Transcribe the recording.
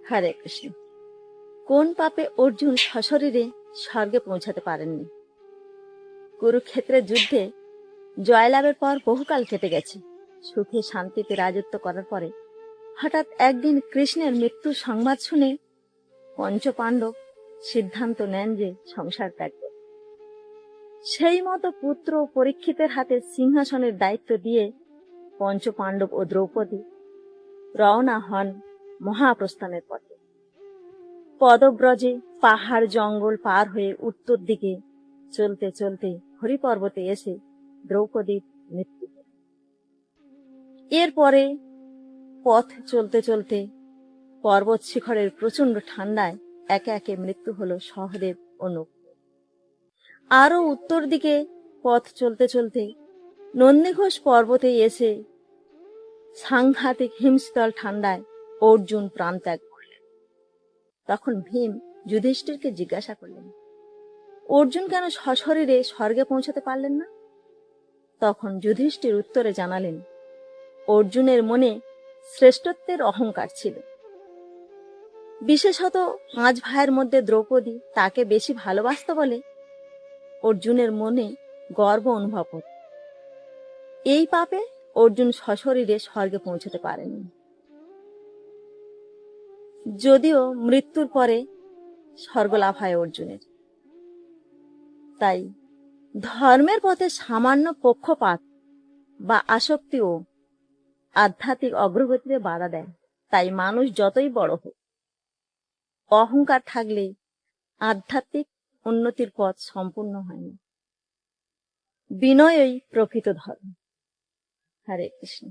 হরে কৃষ্ণ। কোন পাপে অর্জুন সশরীরে স্বর্গে পৌঁছাতে পারেননি? কুরুক্ষেত্রের যুদ্ধে জয়লাভের পর বহুকাল কেটে গেছে। সুখে শান্তিতে রাজত্ব করার পরে হঠাৎ একদিন কৃষ্ণের মৃত্যুর সংবাদ শুনে পঞ্চপাণ্ডব সিদ্ধান্ত নেন যে সংসার ত্যাগ করবে। সেই মতো পুত্র পরীক্ষিতের হাতে সিংহাসনের দায়িত্ব দিয়ে পঞ্চপাণ্ডব ও দ্রৌপদী রওনা হন মহাপ্রস্থানের পথে। পদব্রজে পাহাড় জঙ্গল পার হয়ে উত্তর দিকে চলতে চলতে হরিপর্বতে এসে দ্রৌপদীর মৃত্যু হল। এরপরে পথ চলতে চলতে পর্বত শিখরের প্রচন্ড ঠান্ডায় একে একে মৃত্যু হল সহদেব ও নকুল। আরো উত্তর দিকে পথ চলতে চলতে নন্দীঘোষ পর্বতে এসে সাংঘাতিক হিমশীতল ঠান্ডায় অর্জুন প্রাণত্যাগ করলেন। তখন ভীম যুধিষ্ঠিরকে জিজ্ঞাসা করলেন, অর্জুন কেন সশরীরে স্বর্গে পৌঁছাতে পারলেন না? তখন যুধিষ্ঠির উত্তরে জানালেন, অর্জুনের মনে শ্রেষ্ঠত্বের অহংকার ছিল। বিশেষত 5 ভাইয়ের মধ্যে দ্রৌপদী তাকে বেশি ভালোবাসত বলে অর্জুনের মনে গর্ব অনুভব হত। এই পাপে অর্জুন সশরীরে স্বর্গে পৌঁছতে পারেননি। যদিও মৃত্যুর পরে স্বর্গলাভ হয় অর্জুনের। তাই ধর্মের পথে সামান্য পক্ষপাত বা আসক্তিও আধ্যাত্মিক অগ্রগতিতে বাধা দেয়। তাই মানুষ যতই বড় হোক, অহংকার থাকলে আধ্যাত্মিক উন্নতির পথ সম্পূর্ণ হয় না। বিনয়ই প্রকৃত ধর্ম। হরে কৃষ্ণ।